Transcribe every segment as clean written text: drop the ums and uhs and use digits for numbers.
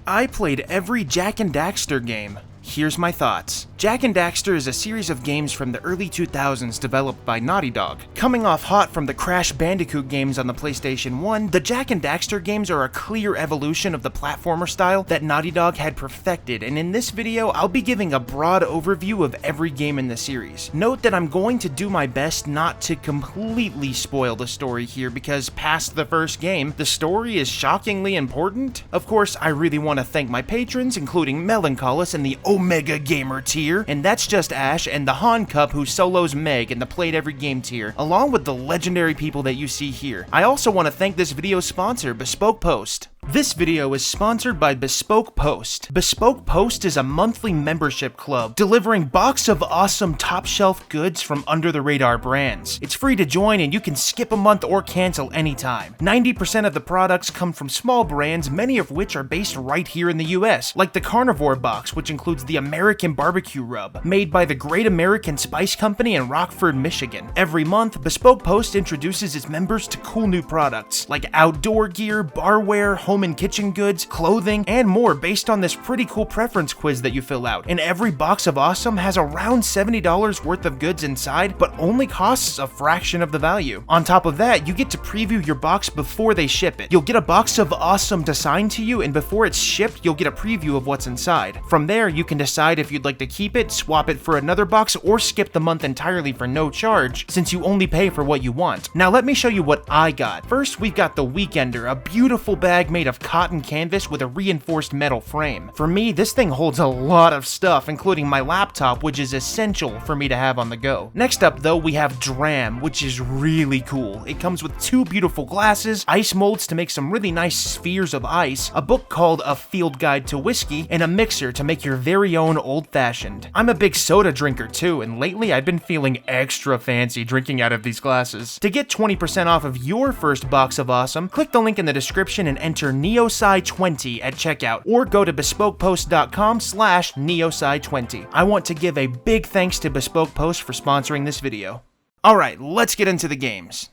I played every Jak and Daxter game. Here's my thoughts. Jak and Daxter is a series of games from the early 2000s developed by Naughty Dog. Coming off hot from the Crash Bandicoot games on the PlayStation 1, the Jak and Daxter games are a clear evolution of the platformer style that Naughty Dog had perfected, and in this video, I'll be giving a broad overview of every game in the series. Note that I'm going to do my best not to completely spoil the story here because past the first game, the story is shockingly important. Of course, I really want to thank my patrons, including Melancholis and the Omega Gamer tier, and that's just Ash and the Han Cup who solos Meg in the Played Every Game tier, along with the legendary people that you see here. I also want to thank this video's sponsor, Bespoke Post. This video is sponsored by Bespoke Post. Bespoke Post is a monthly membership club delivering box of awesome top shelf goods from under the radar brands. It's free to join and you can skip a month or cancel anytime. 90% of the products come from small brands, many of which are based right here in the US, like the Carnivore box, which includes the American Barbecue Rub, made by the Great American Spice Company in Rockford, Michigan. Every month, Bespoke Post introduces its members to cool new products like outdoor gear, barware, home and kitchen goods, clothing, and more based on this pretty cool preference quiz that you fill out. And every box of awesome has around $70 worth of goods inside, but only costs a fraction of the value. On top of that, you get to preview your box before they ship it. You'll get a box of awesome assigned to you, and before it's shipped, you'll get a preview of what's inside. From there, you can decide if you'd like to keep it, swap it for another box, or skip the month entirely for no charge, since you only pay for what you want. Now let me show you what I got. First, we've got the Weekender, a beautiful bag made of cotton canvas with a reinforced metal frame. For me, this thing holds a lot of stuff, including my laptop, which is essential for me to have on the go. Next up though, we have Dram, which is really cool. It comes with two beautiful glasses, ice molds to make some really nice spheres of ice, a book called A Field Guide to Whiskey, and a mixer to make your very own old-fashioned. I'm a big soda drinker too, and lately I've been feeling extra fancy drinking out of these glasses. To get 20% off of your first box of awesome, click the link in the description and enter Neosci20 at checkout, or go to bespokepost.com/Neosci20. I want to give a big thanks to Bespoke Post for sponsoring this video. Alright, let's get into the games.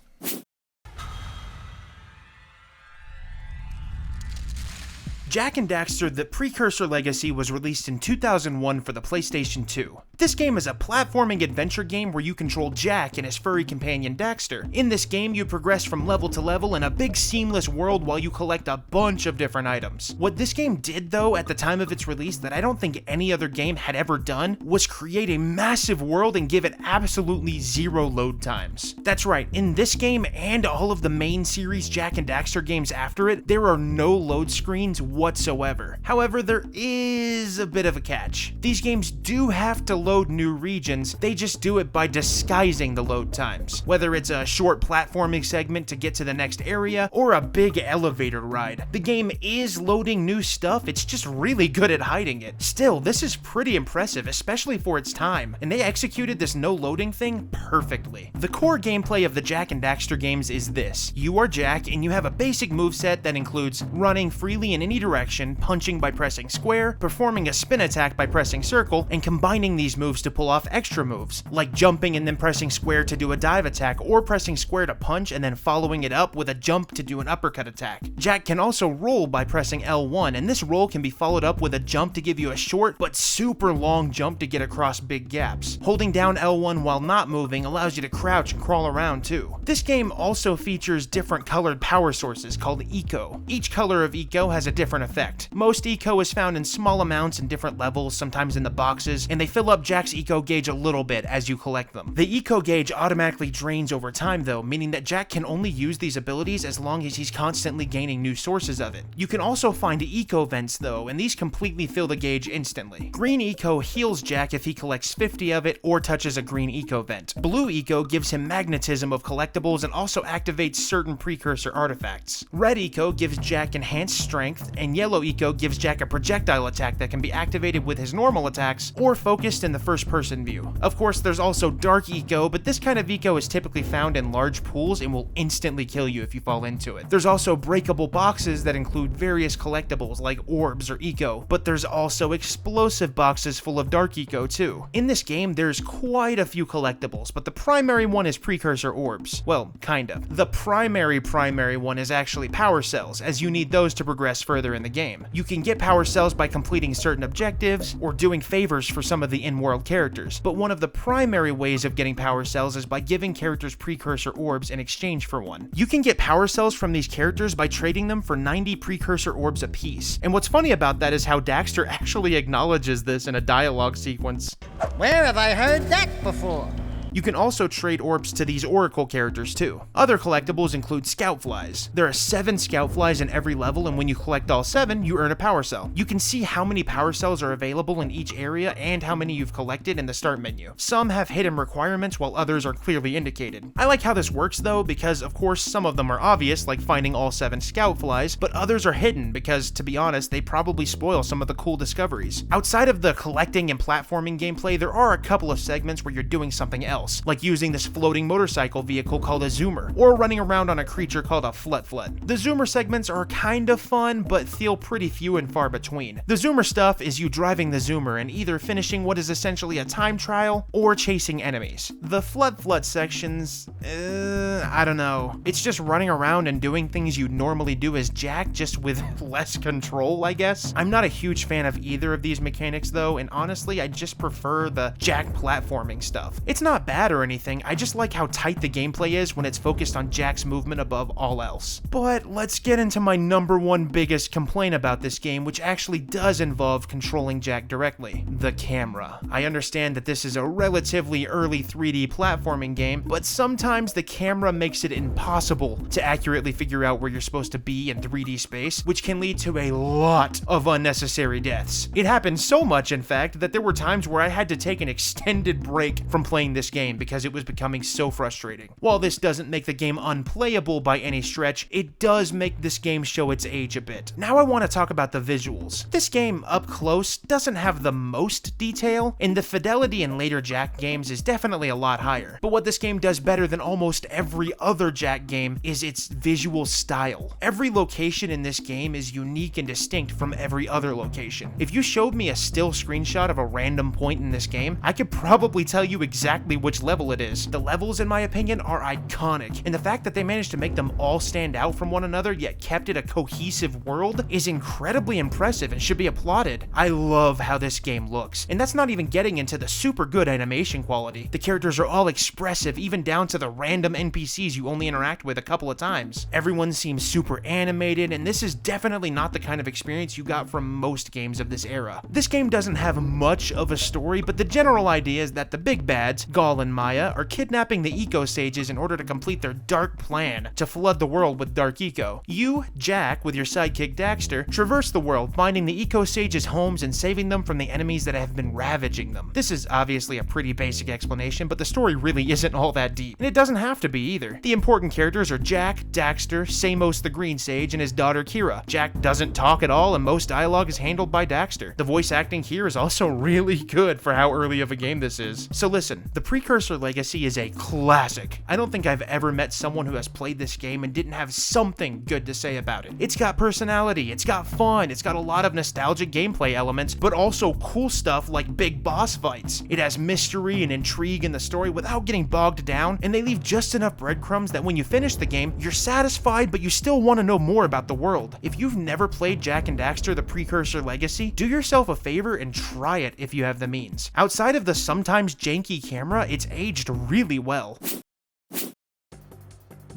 Jak and Daxter: The Precursor Legacy was released in 2001 for the PlayStation 2. This game is a platforming adventure game where you control Jak and his furry companion Daxter. In this game, you progress from level to level in a big seamless world while you collect a bunch of different items. What this game did though at the time of its release that I don't think any other game had ever done was create a massive world and give it absolutely zero load times. That's right, in this game and all of the main series Jak and Daxter games after it, there are no load screens whatsoever. However, there is a bit of a catch. These games do have to load new regions, they just do it by disguising the load times. Whether it's a short platforming segment to get to the next area, or a big elevator ride. The game is loading new stuff, it's just really good at hiding it. Still, this is pretty impressive, especially for its time, and they executed this no loading thing perfectly. The core gameplay of the Jak and Daxter games is this. You are Jak, and you have a basic moveset that includes running freely in any direction, punching by pressing square, performing a spin attack by pressing circle, and combining these moves to pull off extra moves, like jumping and then pressing square to do a dive attack, or pressing square to punch and then following it up with a jump to do an uppercut attack. Jak can also roll by pressing L1, and this roll can be followed up with a jump to give you a short but super long jump to get across big gaps. Holding down L1 while not moving allows you to crouch and crawl around too. This game also features different colored power sources called Eco. Each color of Eco has a different effect. Most Eco is found in small amounts in different levels, sometimes in the boxes, and they fill up Jak's Eco gauge a little bit as you collect them. The Eco gauge automatically drains over time though, meaning that Jak can only use these abilities as long as he's constantly gaining new sources of it. You can also find Eco vents though, and these completely fill the gauge instantly. Green Eco heals Jak if he collects 50 of it or touches a green Eco vent. Blue Eco gives him magnetism of collectibles and also activates certain precursor artifacts. Red Eco gives Jak enhanced strength, and yellow Eco gives Jak a projectile attack that can be activated with his normal attacks or focused in the first person view. Of course, there's also Dark Eco, but this kind of Eco is typically found in large pools and will instantly kill you if you fall into it. There's also breakable boxes that include various collectibles like orbs or Eco, but there's also explosive boxes full of Dark Eco too. In this game, there's quite a few collectibles, but the primary one is Precursor orbs. Well, kind of. The primary one is actually power cells, as you need those to progress further in in the game. You can get power cells by completing certain objectives or doing favors for some of the in-world characters, but one of the primary ways of getting power cells is by giving characters precursor orbs in exchange for one. You can get power cells from these characters by trading them for 90 precursor orbs apiece, and what's funny about that is how Daxter actually acknowledges this in a dialogue sequence. Where have I heard that before? You can also trade orbs to these Oracle characters too. Other collectibles include Scout Flies. There are 7 Scout Flies in every level, and when you collect all 7, you earn a power cell. You can see how many power cells are available in each area and how many you've collected in the start menu. Some have hidden requirements while others are clearly indicated. I like how this works though, because of course some of them are obvious, like finding all 7 Scout Flies, but others are hidden because, to be honest, they probably spoil some of the cool discoveries. Outside of the collecting and platforming gameplay, there are a couple of segments where you're doing something else, like using this floating motorcycle vehicle called a Zoomer, or running around on a creature called a Flut. The Zoomer segments are kind of fun, but feel pretty few and far between. The Zoomer stuff is you driving the Zoomer and either finishing what is essentially a time trial, or chasing enemies. The Flut sections, I don't know. It's just running around and doing things you'd normally do as Jak, just with less control, I guess. I'm not a huge fan of either of these mechanics though, and honestly, I just prefer the Jak platforming stuff. It's not bad or anything, I just like how tight the gameplay is when it's focused on Jak's movement above all else. But let's get into my #1 biggest complaint about this game, which actually does involve controlling Jak directly: the camera. I understand that this is a relatively early 3D platforming game, but sometimes the camera makes it impossible to accurately figure out where you're supposed to be in 3D space, which can lead to a lot of unnecessary deaths. It happened so much, in fact, that there were times where I had to take an extended break from playing this game because it was becoming so frustrating. While this doesn't make the game unplayable by any stretch, it does make this game show its age a bit. Now I want to talk about the visuals. This game, up close, doesn't have the most detail, and the fidelity in later Jak games is definitely a lot higher. But what this game does better than almost every other Jak game is its visual style. Every location in this game is unique and distinct from every other location. If you showed me a still screenshot of a random point in this game, I could probably tell you exactly which level it is. The levels, in my opinion, are iconic, and the fact that they managed to make them all stand out from one another yet kept it a cohesive world is incredibly impressive and should be applauded. I love how this game looks, and that's not even getting into the super good animation quality. The characters are all expressive, even down to the random NPCs you only interact with a couple of times. Everyone seems super animated, and this is definitely not the kind of experience you got from most games of this era. This game doesn't have much of a story, but the general idea is that the big bads, Gaul and Maya, are kidnapping the Eco Sages in order to complete their dark plan to flood the world with dark eco. You, Jak, with your sidekick Daxter, traverse the world, finding the Eco Sages' homes and saving them from the enemies that have been ravaging them. This is obviously a pretty basic explanation, but the story really isn't all that deep, and it doesn't have to be either. The important characters are Jak, Daxter, Samos the Green Sage, and his daughter Kira. Jak doesn't talk at all, and most dialogue is handled by Daxter. The voice acting here is also really good for how early of a game this is. So listen, the Precursor Legacy is a classic. I don't think I've ever met someone who has played this game and didn't have something good to say about it. It's got personality, it's got fun, it's got a lot of nostalgic gameplay elements, but also cool stuff like big boss fights. It has mystery and intrigue in the story without getting bogged down, and they leave just enough breadcrumbs that when you finish the game, you're satisfied, but you still want to know more about the world. If you've never played Jak and Daxter: The Precursor Legacy, do yourself a favor and try it if you have the means. Outside of the sometimes janky camera, it's aged really well.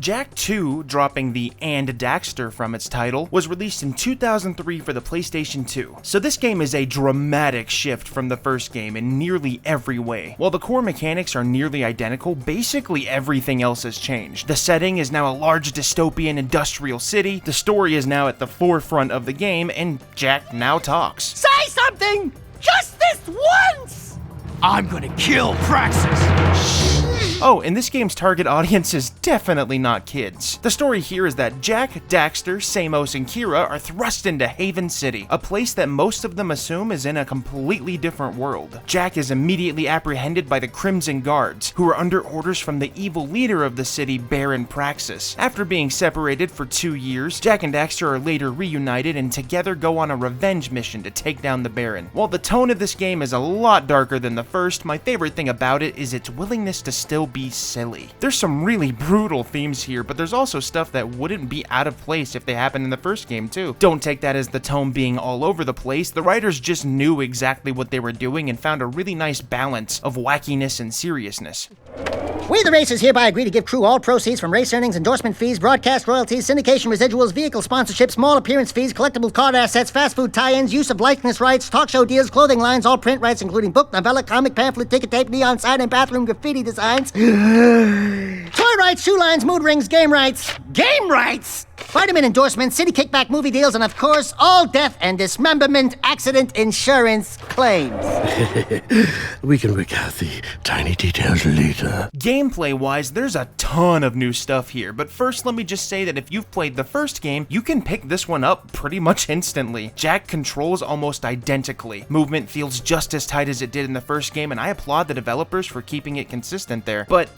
Jak 2, dropping the "and Daxter" from its title, was released in 2003 for the PlayStation 2. So this game is a dramatic shift from the first game in nearly every way. While the core mechanics are nearly identical, basically everything else has changed. The setting is now a large dystopian industrial city, the story is now at the forefront of the game, and Jak now talks. Say something! Just this once! I'm gonna kill Praxis! Oh, and this game's target audience is definitely not kids. The story here is that Jak, Daxter, Samos, and Kira are thrust into Haven City, a place that most of them assume is in a completely different world. Jak is immediately apprehended by the Crimson Guards, who are under orders from the evil leader of the city, Baron Praxis. After being separated for 2 years, Jak and Daxter are later reunited and together go on a revenge mission to take down the Baron. While the tone of this game is a lot darker than the first, my favorite thing about it is its willingness to still be silly. There's some really brutal themes here, but there's also stuff that wouldn't be out of place if they happened in the first game too. Don't take that as the tone being all over the place. The writers just knew exactly what they were doing and found a really nice balance of wackiness and seriousness. We, the Racers, hereby agree to give crew all proceeds from race earnings, endorsement fees, broadcast royalties, syndication residuals, vehicle sponsorships, small appearance fees, collectible card assets, fast food tie-ins, use of likeness rights, talk show deals, clothing lines, all print rights, including book, novella, comic, pamphlet, ticket tape, neon sign, and bathroom graffiti designs, toy rights, shoe lines, mood rings, game rights, vitamin endorsements, city kickback movie deals, and of course, all death and dismemberment accident insurance claims. We can work out the tiny details later. Gameplay-wise, there's a ton of new stuff here, but first let me just say that if you've played the first game, you can pick this one up pretty much instantly. Jak controls almost identically. Movement feels just as tight as it did in the first game, and I applaud the developers for keeping it consistent there. But,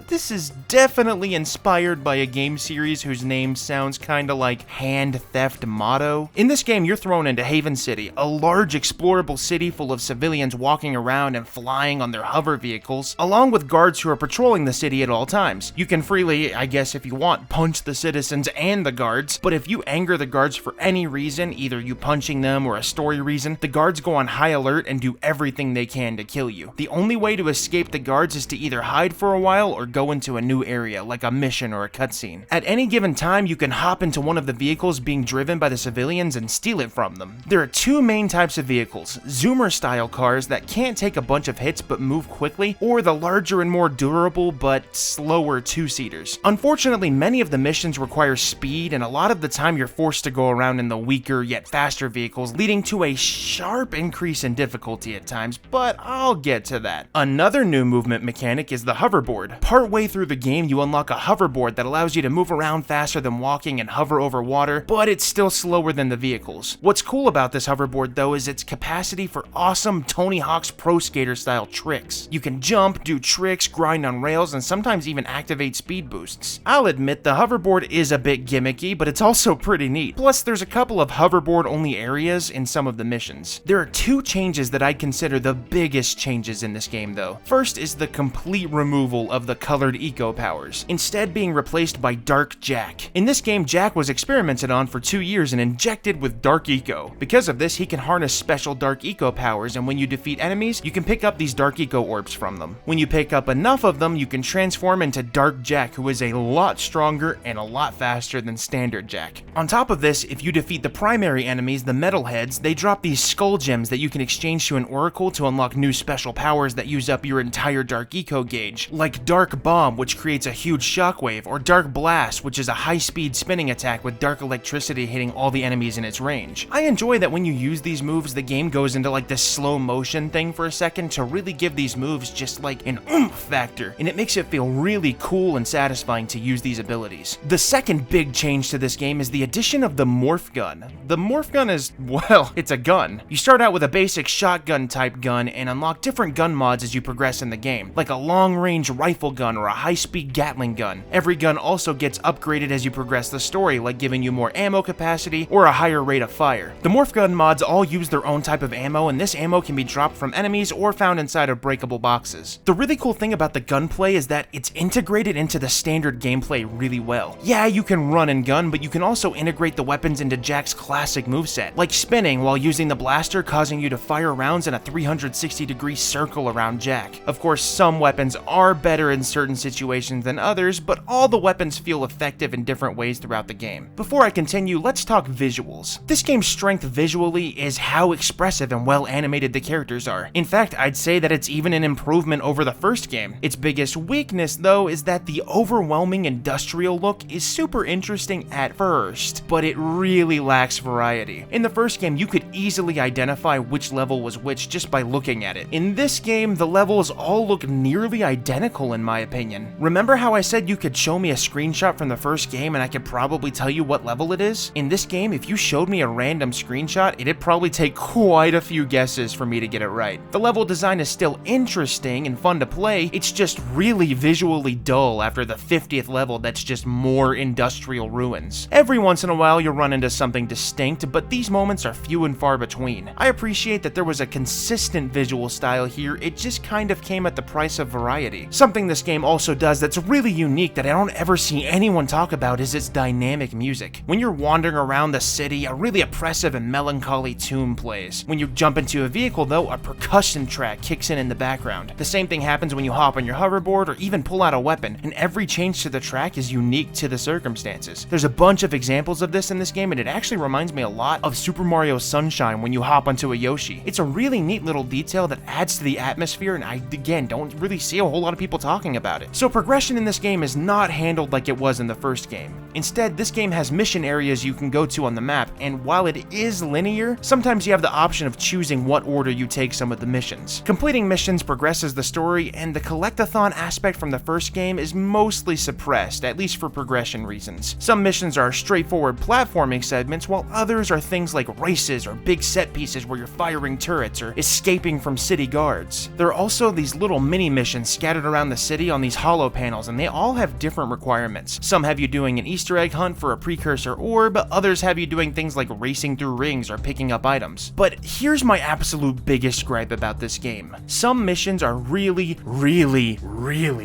this is definitely inspired by a game series whose name sounds kinda like Hand Theft Motto. In this game, you're thrown into Haven City, a large explorable city full of civilians walking around and flying on their hover vehicles, along with guards who are patrolling the city at all times. You can freely, I guess if you want, punch the citizens and the guards, but if you anger the guards for any reason, either you punching them or a story reason, the guards go on high alert and do everything they can to kill you. The only way to escape the guards is to either hide for a while or go into a new area, like a mission or a cutscene. At any given time, you can hop into one of the vehicles being driven by the civilians and steal it from them. There are two main types of vehicles: Zoomer-style cars that can't take a bunch of hits but move quickly, or the larger and more durable but slower two-seaters. Unfortunately, many of the missions require speed, and a lot of the time you're forced to go around in the weaker yet faster vehicles, leading to a sharp increase in difficulty at times, but I'll get to that. Another new movement mechanic is the hoverboard. Partway through the game, you unlock a hoverboard that allows you to move around faster than walking and hover over water, but it's still slower than the vehicles. What's cool about this hoverboard though is its capacity for awesome Tony Hawk's Pro Skater style tricks. You can jump, do tricks, grind on rails, and sometimes even activate speed boosts. I'll admit the hoverboard is a bit gimmicky, but it's also pretty neat. Plus there's a couple of hoverboard only areas in some of the missions. There are two changes that I'd consider the biggest changes in this game though. First is the complete removal of the colored eco powers, instead being replaced by Dark Jak. In this game, Jak was experimented on for 2 years and injected with Dark Eco. Because of this, he can harness special Dark Eco powers, and when you defeat enemies, you can pick up these Dark Eco orbs from them. When you pick up enough of them, you can transform into Dark Jak, who is a lot stronger and a lot faster than standard Jak. On top of this, if you defeat the primary enemies, the Metalheads, they drop these skull gems that you can exchange to an oracle to unlock new special powers that use up your entire Dark Eco gauge, like Dark Bomb, which creates a huge shockwave, or Dark Blast, which is a high-speed spinning attack with dark electricity hitting all the enemies in its range. I enjoy that when you use these moves, the game goes into like this slow motion thing for a second to really give these moves just like an oomph factor, and it makes it feel really cool and satisfying to use these abilities. The second big change to this game is the addition of the Morph Gun. The Morph Gun is, well, it's a gun. You start out with a basic shotgun type gun and unlock different gun mods as you progress in the game, like a long-range rifle gun or a high-speed Gatling gun. Every gun also gets upgraded as you progress the story, like giving you more ammo capacity or a higher rate of fire. The Morph Gun mods all use their own type of ammo, and this ammo can be dropped from enemies or found inside of breakable boxes. The really cool thing about the gunplay is that it's integrated into the standard gameplay really well. Yeah, you can run and gun, but you can also integrate the weapons into Jak's classic moveset, like spinning while using the blaster, causing you to fire rounds in a 360-degree circle around Jak. Of course, some weapons are better in certain situations than others, but all the weapons feel effective in different ways throughout the game. Before I continue, let's talk visuals. This game's strength visually is how expressive and well animated the characters are. In fact, I'd say that it's even an improvement over the first game. Its biggest weakness, though, is that the overwhelming industrial look is super interesting at first, but it really lacks variety. In the first game, you could easily identify which level was which just by looking at it. In this game, the levels all look nearly identical in my opinion. Remember how I said you could show me a screenshot screenshot from the first game and I could probably tell you what level it is. In this game, if you showed me a random screenshot, it'd probably take quite a few guesses for me to get it right. The level design is still interesting and fun to play, it's just really visually dull after the 50th level that's just more industrial ruins. Every once in a while you'll run into something distinct, but these moments are few and far between. I appreciate that there was a consistent visual style here, it just kind of came at the price of variety. Something this game also does that's really unique that I don't ever see anyone talk about is its dynamic music. When you're wandering around the city, a really oppressive and melancholy tune plays. When you jump into a vehicle though, a percussion track kicks in the background. The same thing happens when you hop on your hoverboard or even pull out a weapon, and every change to the track is unique to the circumstances. There's a bunch of examples of this in this game, and it actually reminds me a lot of Super Mario Sunshine when you hop onto a Yoshi. It's a really neat little detail that adds to the atmosphere, and I, again, don't really see a whole lot of people talking about it. So progression in this game is not handled like it was in the first game. Instead, this game has mission areas you can go to on the map, and while it is linear, sometimes you have the option of choosing what order you take some of the missions. Completing missions progresses the story, and the collectathon aspect from the first game is mostly suppressed, at least for progression reasons. Some missions are straightforward platforming segments, while others are things like races or big set pieces where you're firing turrets or escaping from city guards. There are also these little mini missions scattered around the city on these hollow panels, and they all have different requirements. Some have you doing an Easter egg hunt for a precursor orb, others have you doing things like racing through rings or picking up items. But here's my absolute biggest gripe about this game. Some missions are really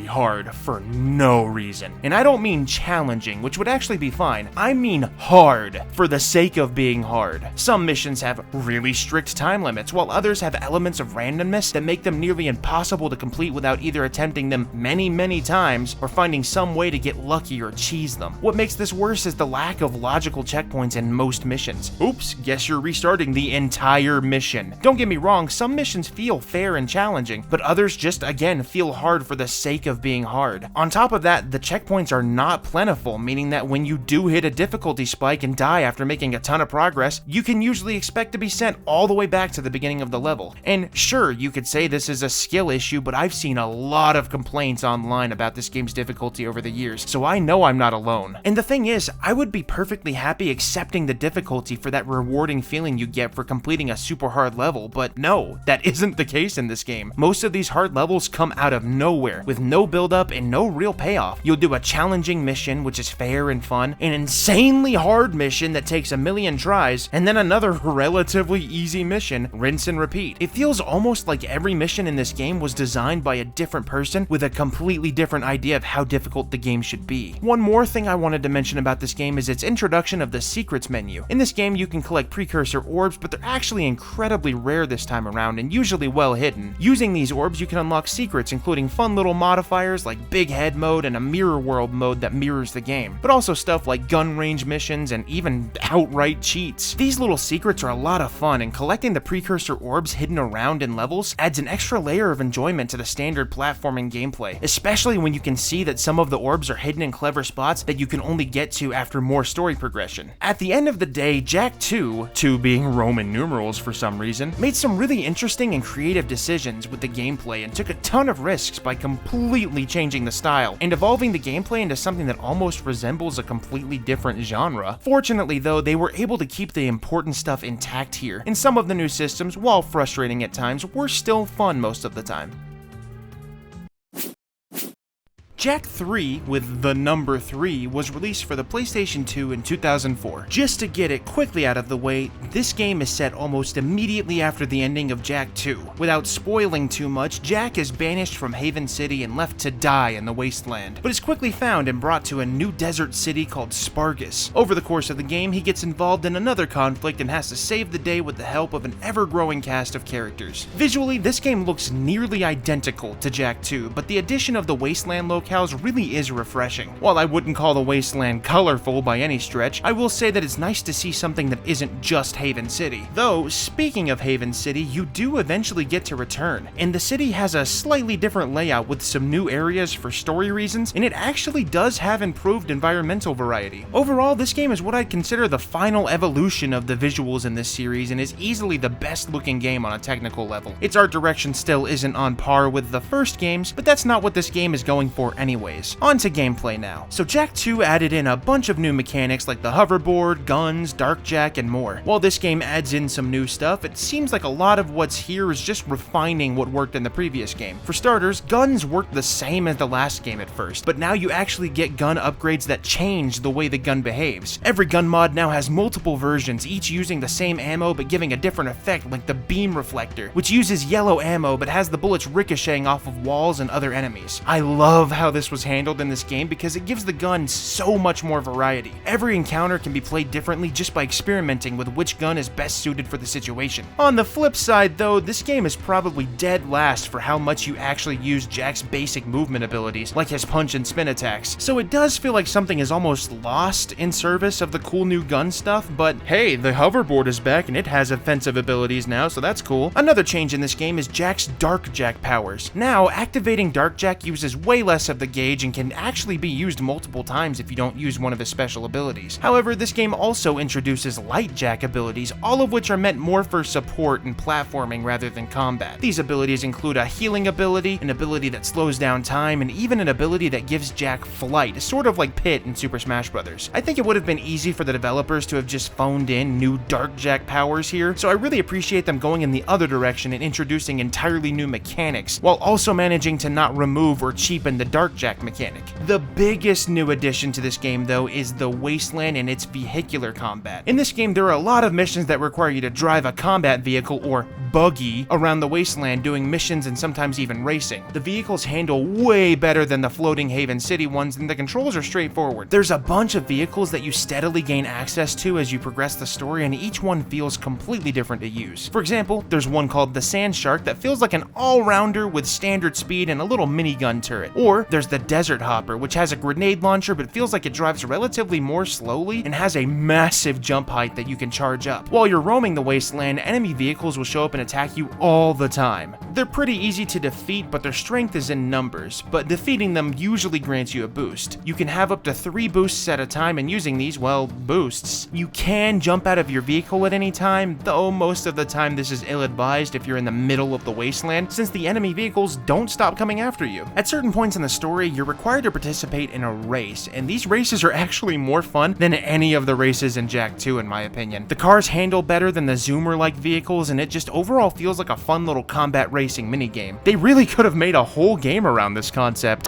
hard for no reason. And I don't mean challenging, which would actually be fine. I mean hard, for the sake of being hard. Some missions have really strict time limits, while others have elements of randomness that make them nearly impossible to complete without either attempting them many times or finding some way to get lucky or cheese them. What makes this worse is the lack of logical checkpoints in most missions. Oops, guess you're restarting the entire mission. Don't get me wrong, some missions feel fair and challenging, but others just, again, feel hard for the sake of being hard. On top of that, the checkpoints are not plentiful, meaning that when you do hit a difficulty spike and die after making a ton of progress, you can usually expect to be sent all the way back to the beginning of the level. And sure, you could say this is a skill issue, but I've seen a lot of complaints online about this game's difficulty over the years, so I know I'm not alone. And the thing is, I would be perfectly happy accepting the difficulty for that rewarding feeling you get for completing a super hard level, but no, that isn't the case in this game. Most of these hard levels come out of nowhere, with no build-up and no real payoff. You'll do a challenging mission, which is fair and fun, an insanely hard mission that takes a million tries, and then another relatively easy mission, rinse and repeat. It feels almost like every mission in this game was designed by a different person with a completely different idea of how difficult the game should be. One more thing I wanted to mention about this game is its introduction of the secrets menu. In this game, you can collect precursor orbs, but they're actually incredibly rare this time around and usually well hidden. Using these orbs, you can unlock secrets, including fun little modifiers like big head mode and a mirror world mode that mirrors the game, but also stuff like gun range missions and even outright cheats. These little secrets are a lot of fun, and collecting the precursor orbs hidden around in levels adds an extra layer of enjoyment to the standard platforming gameplay, especially when you can see that some of the orbs are hidden in clever spots that you can only get to after more story progression. At the end of the day, Jak 2 being Roman numerals for some reason, made some really interesting and creative decisions with the gameplay and took a ton of risks by completely changing the style and evolving the gameplay into something that almost resembles a completely different genre. Fortunately though, they were able to keep the important stuff intact here, and some of the new systems, while frustrating at times, were still fun most of the time. Jak 3, with the number 3, was released for the PlayStation 2 in 2004. Just to get it quickly out of the way, this game is set almost immediately after the ending of Jak 2. Without spoiling too much, Jak is banished from Haven City and left to die in the wasteland, but is quickly found and brought to a new desert city called Spargus. Over the course of the game, he gets involved in another conflict and has to save the day with the help of an ever-growing cast of characters. Visually, this game looks nearly identical to Jak 2, but the addition of the wasteland locale really is refreshing. While I wouldn't call the wasteland colorful by any stretch, I will say that it's nice to see something that isn't just Haven City. Though, speaking of Haven City, you do eventually get to return, and the city has a slightly different layout with some new areas for story reasons, and it actually does have improved environmental variety. Overall, this game is what I'd consider the final evolution of the visuals in this series and is easily the best looking game on a technical level. Its art direction still isn't on par with the first games, but that's not what this game is going for anyways. On to gameplay now. So Jak 2 added in a bunch of new mechanics like the hoverboard, guns, dark Jak, and more. While this game adds in some new stuff, it seems like a lot of what's here is just refining what worked in the previous game. For starters, guns work the same as the last game at first, but now you actually get gun upgrades that change the way the gun behaves. Every gun mod now has multiple versions, each using the same ammo but giving a different effect, like the beam reflector, which uses yellow ammo but has the bullets ricocheting off of walls and other enemies. I love how this was handled in this game because it gives the gun so much more variety. Every encounter can be played differently just by experimenting with which gun is best suited for the situation. On the flip side though, this game is probably dead last for how much you actually use Jak's basic movement abilities, like his punch and spin attacks, so it does feel like something is almost lost in service of the cool new gun stuff, but hey, the hoverboard is back and it has offensive abilities now, so that's cool. Another change in this game is Jak's dark Jak powers. Now, activating dark Jak uses way less of the gauge and can actually be used multiple times if you don't use one of his special abilities. However, this game also introduces light Jak abilities, all of which are meant more for support and platforming rather than combat. These abilities include a healing ability, an ability that slows down time, and even an ability that gives Jak flight, sort of like Pit in Super Smash Bros. I think it would have been easy for the developers to have just phoned in new dark Jak powers here, so I really appreciate them going in the other direction and introducing entirely new mechanics, while also managing to not remove or cheapen the dark Jak mechanic. The biggest new addition to this game though is the Wasteland and its vehicular combat. In this game there are a lot of missions that require you to drive a combat vehicle or buggy around the wasteland doing missions and sometimes even racing. The vehicles handle way better than the floating Haven City ones and the controls are straightforward. There's a bunch of vehicles that you steadily gain access to as you progress the story and each one feels completely different to use. For example, there's one called the Sand Shark that feels like an all-rounder with standard speed and a little minigun turret. Or there's the Desert Hopper, which has a grenade launcher but feels like it drives relatively more slowly and has a massive jump height that you can charge up. While you're roaming the wasteland, enemy vehicles will show up and attack you all the time. They're pretty easy to defeat, but their strength is in numbers, but defeating them usually grants you a boost. You can have up to 3 boosts at a time, and using these, well, boosts. You can jump out of your vehicle at any time, though most of the time this is ill-advised if you're in the middle of the wasteland, since the enemy vehicles don't stop coming after you. At certain points in the story, you're required to participate in a race, and these races are actually more fun than any of the races in Jak 2 in my opinion. The cars handle better than the Zoomer-like vehicles, and it just overall feels like a fun little combat racing minigame. They really could have made a whole game around this concept.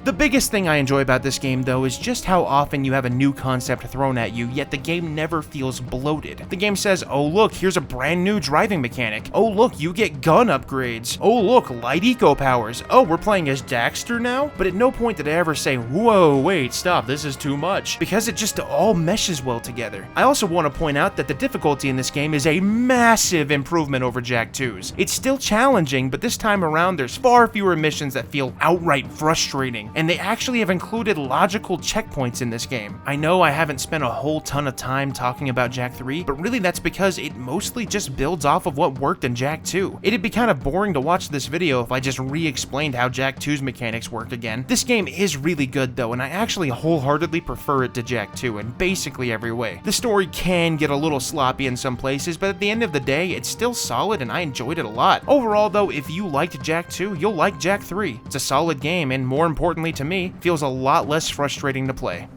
The biggest thing I enjoy about this game though is just how often you have a new concept thrown at you, yet the game never feels bloated. The game says, oh look, here's a brand new driving mechanic. Oh look, you get gun upgrades. Oh look, light eco powers. Oh, we're playing as Daxter now? But at no point did I ever say, whoa, wait, stop, this is too much. Because it just all meshes well together. I also want to point out that the difficulty in this game is a massive improvement over Jak 2's. It's still challenging, but this time around there's far fewer missions that feel outright frustrating. And they actually have included logical checkpoints in this game. I know I haven't spent a whole ton of time talking about Jak 3, but really that's because it mostly just builds off of what worked in Jak 2. It'd be kind of boring to watch this video if I just re-explained how Jak 2's mechanics work again. This game is really good though, and I actually wholeheartedly prefer it to Jak 2 in basically every way. The story can get a little sloppy in some places, but at the end of the day, it's still solid and I enjoyed it a lot. Overall though, if you liked Jak 2, you'll like Jak 3. It's a solid game, and more importantly to me, feels a lot less frustrating to play.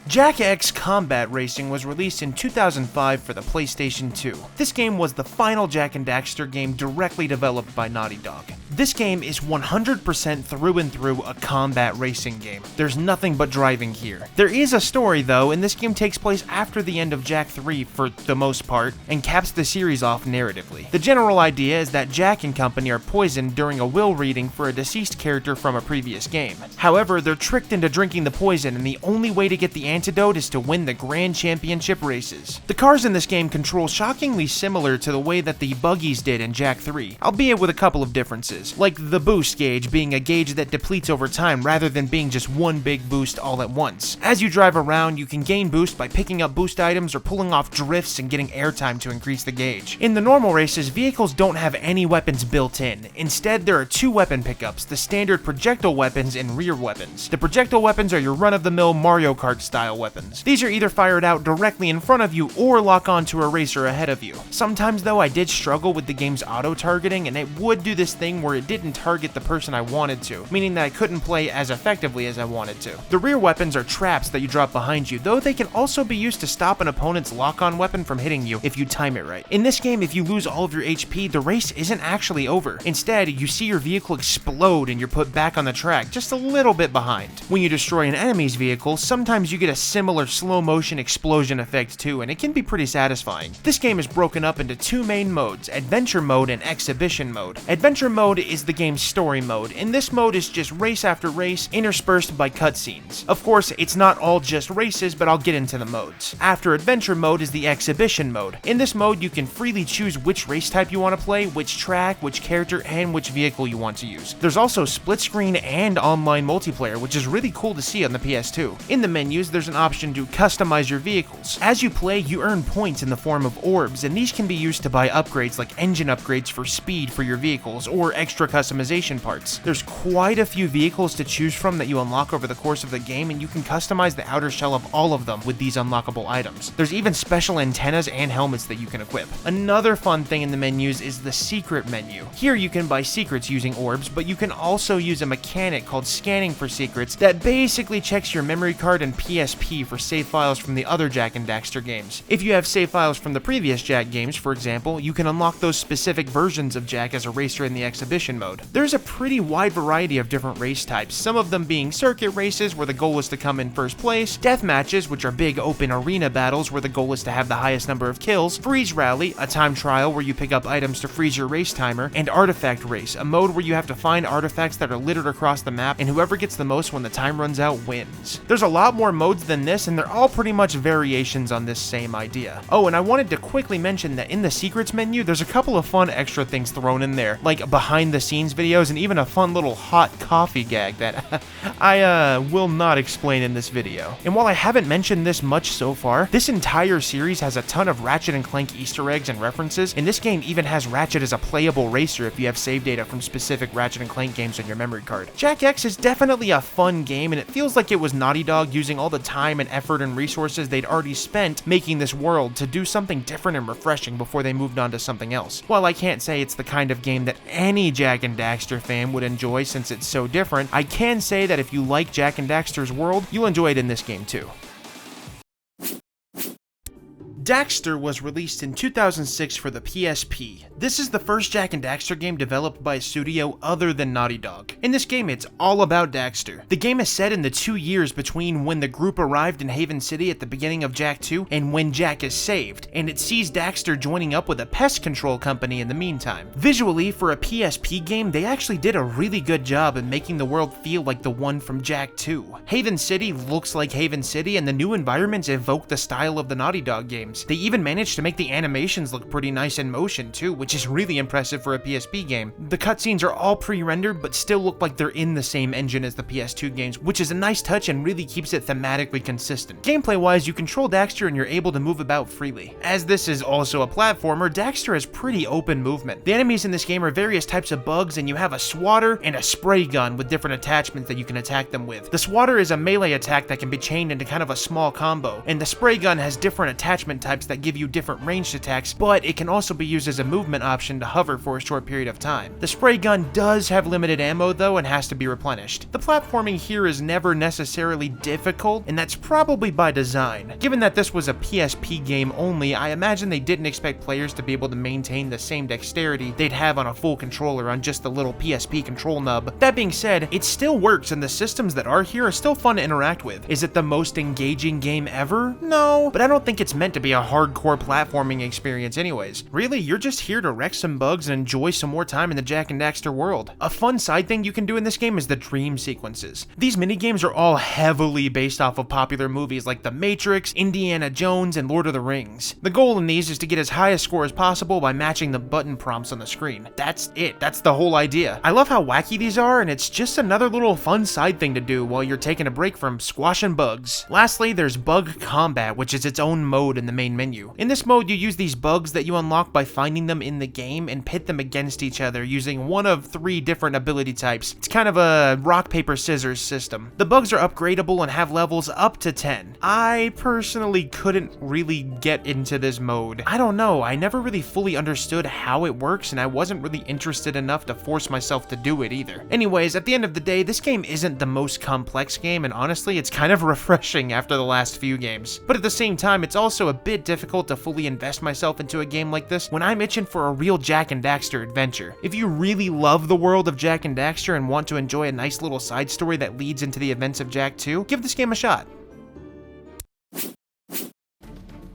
Jak X Combat Racing was released in 2005 for the PlayStation 2. This game was the final Jak and Daxter game directly developed by Naughty Dog. This game is 100% through and through a combat racing game. There's nothing but driving here. There is a story though, and this game takes place after the end of Jak 3 for the most part, and caps the series off narratively. The general idea is that Jak and company are poisoned during a will reading for a deceased character from a previous game. However, they're tricked into drinking the poison, and the only way to get the antidote is to win the Grand Championship races. The cars in this game control shockingly similar to the way that the buggies did in Jak 3, albeit with a couple of differences. races, like the boost gauge being a gauge that depletes over time rather than being just one big boost all at once. As you drive around, you can gain boost by picking up boost items or pulling off drifts and getting airtime to increase the gauge. In the normal races, vehicles don't have any weapons built in. Instead, there are two weapon pickups, the standard projectile weapons and rear weapons. The projectile weapons are your run-of-the-mill Mario Kart style weapons. These are either fired out directly in front of you or lock onto a racer ahead of you. Sometimes though, I did struggle with the game's auto-targeting, and it would do this thing where it didn't target the person I wanted to, meaning that I couldn't play as effectively as I wanted to. The rear weapons are traps that you drop behind you, though they can also be used to stop an opponent's lock-on weapon from hitting you if you time it right. In this game, if you lose all of your HP, the race isn't actually over. Instead, you see your vehicle explode and you're put back on the track, just a little bit behind. When you destroy an enemy's vehicle, sometimes you get a similar slow-motion explosion effect too, and it can be pretty satisfying. This game is broken up into two main modes, Adventure Mode and Exhibition Mode. Adventure Mode is the game's story mode, and this mode is just race after race, interspersed by cutscenes. Of course, it's not all just races, but I'll get into the modes. After Adventure Mode is the Exhibition Mode. In this mode, you can freely choose which race type you want to play, which track, which character, and which vehicle you want to use. There's also split screen and online multiplayer, which is really cool to see on the PS2. In the menus, there's an option to customize your vehicles. As you play, you earn points in the form of orbs, and these can be used to buy upgrades like engine upgrades for speed for your vehicles, or extra customization parts. There's quite a few vehicles to choose from that you unlock over the course of the game, and you can customize the outer shell of all of them with these unlockable items. There's even special antennas and helmets that you can equip. Another fun thing in the menus is the secret menu. Here you can buy secrets using orbs, but you can also use a mechanic called scanning for secrets that basically checks your memory card and PSP for save files from the other Jak and Daxter games. If you have save files from the previous Jak games, for example, you can unlock those specific versions of Jak as a racer in the exhibition mode. There's a pretty wide variety of different race types, some of them being circuit races where the goal is to come in first place, death matches, which are big open arena battles where the goal is to have the highest number of kills, freeze rally, a time trial where you pick up items to freeze your race timer, and artifact race, a mode where you have to find artifacts that are littered across the map, and whoever gets the most when the time runs out wins. There's a lot more modes than this, and they're all pretty much variations on this same idea. Oh, and I wanted to quickly mention that in the secrets menu, there's a couple of fun extra things thrown in there, like behind the scenes videos and even a fun little hot coffee gag that I will not explain in this video. And while I haven't mentioned this much so far, this entire series has a ton of Ratchet and Clank Easter eggs and references, and this game even has Ratchet as a playable racer if you have save data from specific Ratchet and Clank games on your memory card. Jak X is definitely a fun game, and it feels like it was Naughty Dog using all the time and effort and resources they'd already spent making this world to do something different and refreshing before they moved on to something else. While I can't say it's the kind of game that any Jak and Daxter fan would enjoy since it's so different, I can say that if you like Jak and Daxter's world, you'll enjoy it in this game too. Daxter was released in 2006 for the PSP. This is the first Jak and Daxter game developed by a studio other than Naughty Dog. In this game, it's all about Daxter. The game is set in the 2 years between when the group arrived in Haven City at the beginning of Jak 2 and when Jak is saved, and it sees Daxter joining up with a pest control company in the meantime. Visually, for a PSP game, they actually did a really good job in making the world feel like the one from Jak 2. Haven City looks like Haven City, and the new environments evoke the style of the Naughty Dog games. They even managed to make the animations look pretty nice in motion too, which is really impressive for a PSP game. The cutscenes are all pre-rendered, but still look like they're in the same engine as the PS2 games, which is a nice touch and really keeps it thematically consistent. Gameplay-wise, you control Daxter and you're able to move about freely. As this is also a platformer, Daxter has pretty open movement. The enemies in this game are various types of bugs, and you have a swatter and a spray gun with different attachments that you can attack them with. The swatter is a melee attack that can be chained into kind of a small combo, and the spray gun has different attachment types that give you different ranged attacks, but it can also be used as a movement option to hover for a short period of time. The spray gun does have limited ammo though and has to be replenished. The platforming here is never necessarily difficult, and that's probably by design. Given that this was a PSP game only, I imagine they didn't expect players to be able to maintain the same dexterity they'd have on a full controller on just the little PSP control nub. That being said, it still works, and the systems that are here are still fun to interact with. Is it the most engaging game ever? No, but I don't think it's meant to be a hardcore platforming experience anyways. Really, you're just here to wreck some bugs and enjoy some more time in the Jak and Daxter world. A fun side thing you can do in this game is the dream sequences. These minigames are all heavily based off of popular movies like The Matrix, Indiana Jones, and Lord of the Rings. The goal in these is to get as high a score as possible by matching the button prompts on the screen. That's it. That's the whole idea. I love how wacky these are, and it's just another little fun side thing to do while you're taking a break from squashing bugs. Lastly, there's Bug Combat, which is its own mode in the main menu. In this mode, you use these bugs that you unlock by finding them in the game and pit them against each other using one of 3 different ability types. It's kind of a rock, paper, scissors system. The bugs are upgradable and have levels up to 10. I personally couldn't really get into this mode. I don't know, I never really fully understood how it works, and I wasn't really interested enough to force myself to do it either. Anyways, at the end of the day, this game isn't the most complex game, and honestly, it's kind of refreshing after the last few games. But at the same time, it's also a bit difficult to fully invest myself into a game like this when I'm itching for a real Jak and Daxter adventure. If you really love the world of Jak and Daxter and want to enjoy a nice little side story that leads into the events of Jak 2, give this game a shot.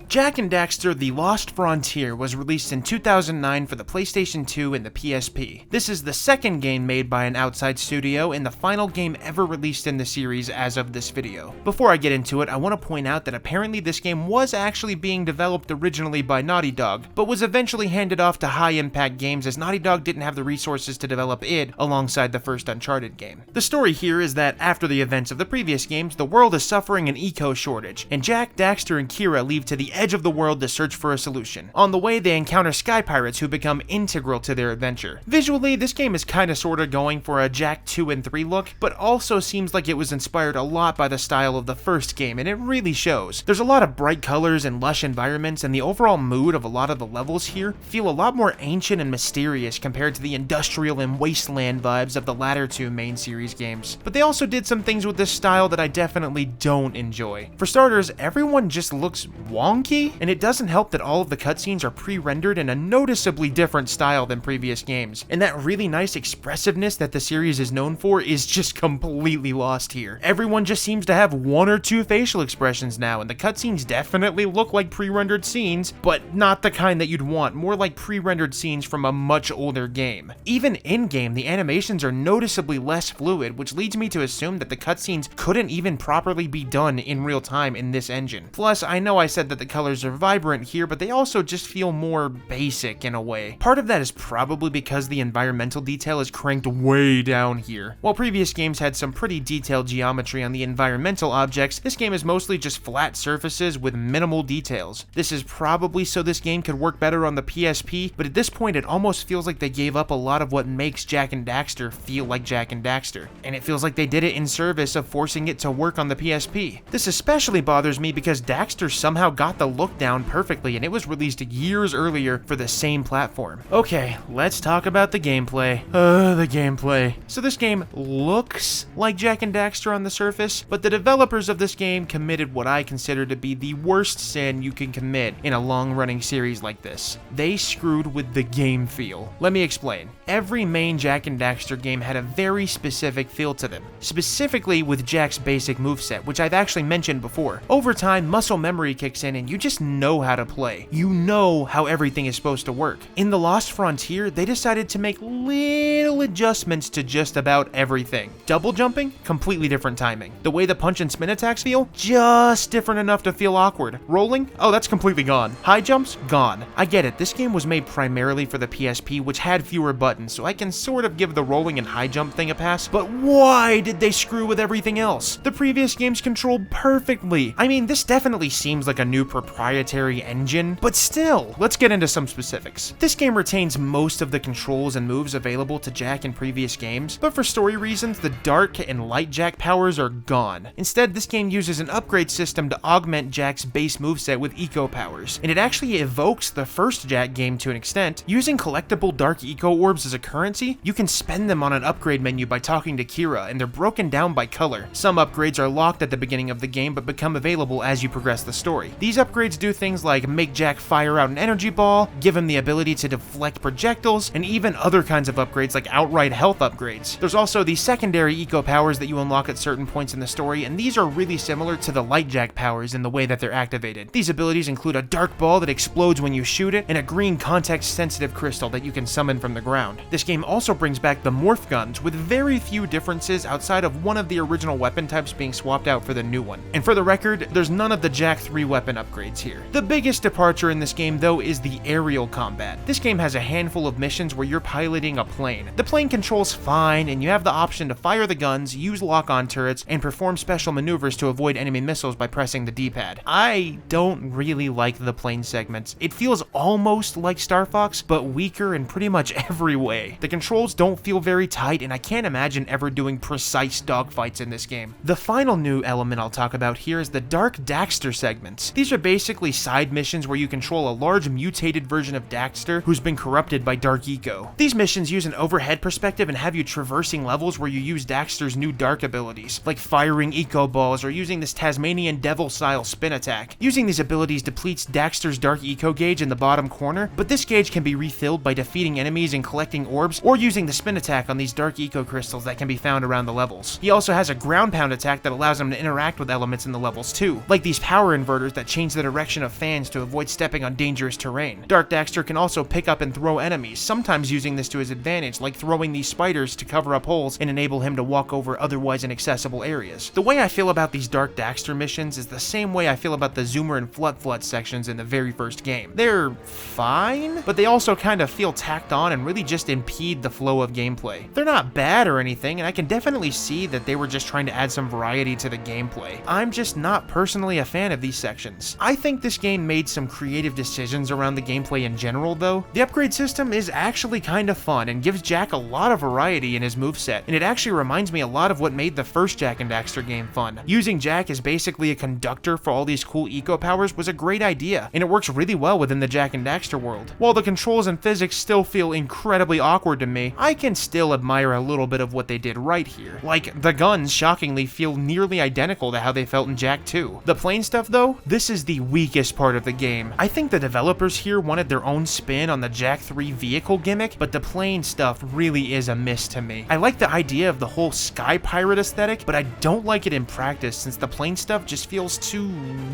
Jak and Daxter: The Lost Frontier was released in 2009 for the PlayStation 2 and the PSP. This is the second game made by an outside studio and the final game ever released in the series as of this video. Before I get into it, I want to point out that apparently this game was actually being developed originally by Naughty Dog, but was eventually handed off to High Impact Games as Naughty Dog didn't have the resources to develop it alongside the first Uncharted game. The story here is that after the events of the previous games, the world is suffering an eco shortage, and Jak, Daxter, and Kira leave to the edge of the world to search for a solution. On the way, they encounter sky pirates who become integral to their adventure. Visually, this game is kinda sorta going for a Jak 2 and 3 look, but also seems like it was inspired a lot by the style of the first game, and it really shows. There's a lot of bright colors and lush environments, and the overall mood of a lot of the levels here feel a lot more ancient and mysterious compared to the industrial and wasteland vibes of the latter 2 main series games. But they also did some things with this style that I definitely don't enjoy. For starters, everyone just looks wonky, and it doesn't help that all of the cutscenes are pre-rendered in a noticeably different style than previous games, and that really nice expressiveness that the series is known for is just completely lost here. Everyone just seems to have 1 or 2 facial expressions now, and the cutscenes definitely look like pre-rendered scenes, but not the kind that you'd want, more like pre-rendered scenes from a much older game. Even in-game, the animations are noticeably less fluid, which leads me to assume that the cutscenes couldn't even properly be done in real time in this engine. Plus, I know I said that the colors are vibrant here, but they also just feel more basic in a way. Part of that is probably because the environmental detail is cranked way down here. While previous games had some pretty detailed geometry on the environmental objects, this game is mostly just flat surfaces with minimal details. This is probably so this game could work better on the PSP, but at this point it almost feels like they gave up a lot of what makes Jak and Daxter feel like Jak and Daxter, and it feels like they did it in service of forcing it to work on the PSP. This especially bothers me because Daxter somehow got the look down perfectly, and it was released years earlier for the same platform. Okay, let's talk about the gameplay. The gameplay. So this game looks like Jak and Daxter on the surface, but the developers of this game committed what I consider to be the worst sin you can commit in a long-running series like this. They screwed with the game feel. Let me explain. Every main Jak and Daxter game had a very specific feel to them, specifically with Jak's basic moveset, which I've actually mentioned before. Over time, muscle memory kicks in and you just know how to play. You know how everything is supposed to work. In The Lost Frontier, they decided to make little adjustments to just about everything. Double jumping, completely different timing. The way the punch and spin attacks feel, just different enough to feel awkward. Rolling, oh, that's completely gone. High jumps, gone. I get it, this game was made primarily for the PSP, which had fewer buttons, so I can sort of give the rolling and high jump thing a pass, but why did they screw with everything else? The previous games controlled perfectly. I mean, this definitely seems like a new proprietary engine, but still, let's get into some specifics. This game retains most of the controls and moves available to Jak in previous games, but for story reasons, the dark and light Jak powers are gone. Instead, this game uses an upgrade system to augment Jak's base moveset with eco powers, and it actually evokes the first Jak game to an extent. Using collectible dark eco orbs as a currency, you can spend them on an upgrade menu by talking to Kira, and they're broken down by color. Some upgrades are locked at the beginning of the game but become available as you progress the story. These upgrades upgrades do things like make Jak fire out an energy ball, give him the ability to deflect projectiles, and even other kinds of upgrades like outright health upgrades. There's also the secondary eco powers that you unlock at certain points in the story, and these are really similar to the light Jak powers in the way that they're activated. These abilities include a dark ball that explodes when you shoot it, and a green context-sensitive crystal that you can summon from the ground. This game also brings back the morph guns, with very few differences outside of one of the original weapon types being swapped out for the new one. And for the record, there's none of the Jak 3 weapon upgrades here. The biggest departure in this game, though, is the aerial combat. This game has a handful of missions where you're piloting a plane. The plane controls fine, and you have the option to fire the guns, use lock-on turrets, and perform special maneuvers to avoid enemy missiles by pressing the D-pad. I don't really like the plane segments. It feels almost like Star Fox, but weaker in pretty much every way. The controls don't feel very tight, and I can't imagine ever doing precise dogfights in this game. The final new element I'll talk about here is the Jak Daxter segments. These are basically side missions where you control a large mutated version of Daxter who's been corrupted by dark eco. These missions use an overhead perspective and have you traversing levels where you use Daxter's new dark abilities, like firing eco balls or using this Tasmanian devil-style spin attack. Using these abilities depletes Daxter's dark eco gauge in the bottom corner, but this gauge can be refilled by defeating enemies and collecting orbs, or using the spin attack on these dark eco crystals that can be found around the levels. He also has a ground pound attack that allows him to interact with elements in the levels too, like these power inverters that change the direction of fans to avoid stepping on dangerous terrain. Jak Daxter can also pick up and throw enemies, sometimes using this to his advantage, like throwing these spiders to cover up holes and enable him to walk over otherwise inaccessible areas. The way I feel about these Jak Daxter missions is the same way I feel about the Zoomer and Flut sections in the very first game. They're fine, but they also kind of feel tacked on and really just impede the flow of gameplay. They're not bad or anything, and I can definitely see that they were just trying to add some variety to the gameplay. I'm just not personally a fan of these sections. I think this game made some creative decisions around the gameplay in general though. The upgrade system is actually kind of fun and gives Jak a lot of variety in his moveset, and it actually reminds me a lot of what made the first Jak and Daxter game fun. Using Jak as basically a conductor for all these cool eco powers was a great idea, and it works really well within the Jak and Daxter world. While the controls and physics still feel incredibly awkward to me, I can still admire a little bit of what they did right here. Like, the guns shockingly feel nearly identical to how they felt in Jak 2. The plane stuff though, this is the weakest part of the game. I think the developers here wanted their own spin on the Jak 3 vehicle gimmick, but the plane stuff really is a miss to me. I like the idea of the whole sky pirate aesthetic, but I don't like it in practice since the plane stuff just feels too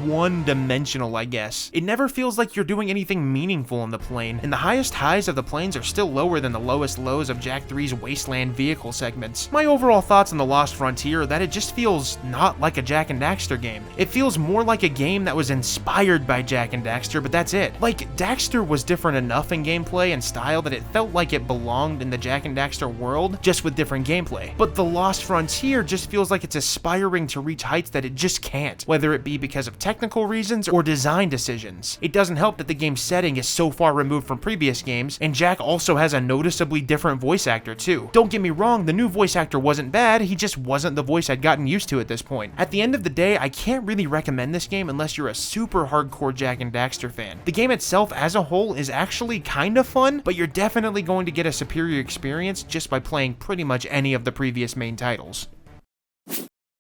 one-dimensional, I guess. It never feels like you're doing anything meaningful in the plane, and the highest highs of the planes are still lower than the lowest lows of Jak 3's Wasteland vehicle segments. My overall thoughts on The Lost Frontier are that it just feels not like a Jak and Daxter game. It feels more like a game that was inspired by Jak and Daxter, but that's it. Like, Daxter was different enough in gameplay and style that it felt like it belonged in the Jak and Daxter world, just with different gameplay. But The Lost Frontier just feels like it's aspiring to reach heights that it just can't, whether it be because of technical reasons or design decisions. It doesn't help that the game's setting is so far removed from previous games, and Jak also has a noticeably different voice actor too. Don't get me wrong, the new voice actor wasn't bad, he just wasn't the voice I'd gotten used to at this point. At the end of the day, I can't really recommend this game unless you're a super hardcore Jak and Daxter fan. The game itself as a whole is actually kind of fun, but you're definitely going to get a superior experience just by playing pretty much any of the previous main titles.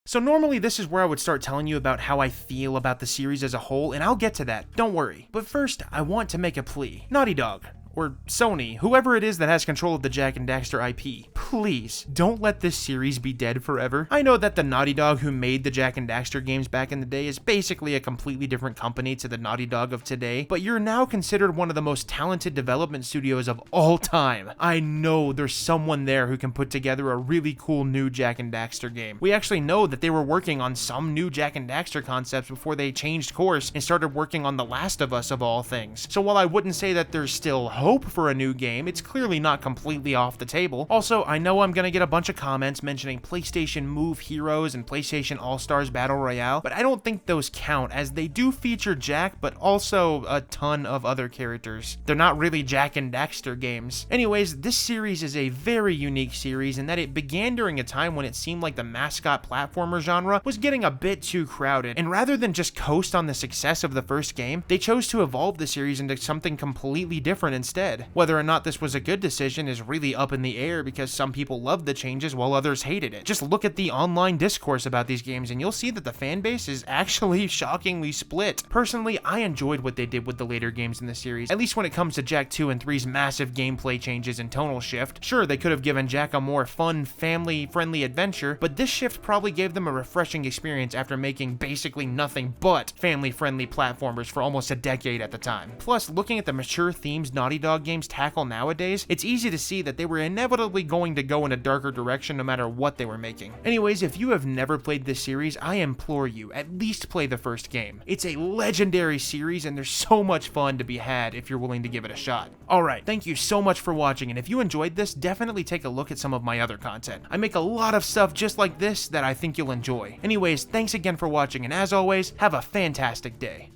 So normally this is where I would start telling you about how I feel about the series as a whole, and I'll get to that, don't worry. But first, I want to make a plea. Naughty Dog, or Sony, whoever it is that has control of the Jak and Daxter IP, please don't let this series be dead forever. I know that the Naughty Dog who made the Jak and Daxter games back in the day is basically a completely different company to the Naughty Dog of today, but you're now considered one of the most talented development studios of all time. I know there's someone there who can put together a really cool new Jak and Daxter game. We actually know that they were working on some new Jak and Daxter concepts before they changed course and started working on The Last of Us of all things. So while I wouldn't say that there's still hope for a new game, it's clearly not completely off the table. Also, I know I'm gonna get a bunch of comments mentioning PlayStation Move Heroes and PlayStation All-Stars Battle Royale, but I don't think those count as they do feature Jak, but also a ton of other characters. They're not really Jak and Daxter games. Anyways, this series is a very unique series in that it began during a time when it seemed like the mascot platformer genre was getting a bit too crowded, and rather than just coast on the success of the first game, they chose to evolve the series into something completely different instead. instead. Whether or not this was a good decision is really up in the air because some people loved the changes while others hated it. Just look at the online discourse about these games and you'll see that the fan base is actually shockingly split. Personally, I enjoyed what they did with the later games in the series, at least when it comes to Jak 2 and 3's massive gameplay changes and tonal shift. Sure, they could have given Jak a more fun, family-friendly adventure, but this shift probably gave them a refreshing experience after making basically nothing but family-friendly platformers for almost a decade at the time. Plus, looking at the mature themes Naughty Dog games tackle nowadays, it's easy to see that they were inevitably going to go in a darker direction no matter what they were making. Anyways, if you have never played this series, I implore you, at least play the first game. It's a legendary series and there's so much fun to be had if you're willing to give it a shot. Alright, thank you so much for watching, and if you enjoyed this, definitely take a look at some of my other content. I make a lot of stuff just like this that I think you'll enjoy. Anyways, thanks again for watching, and as always, have a fantastic day.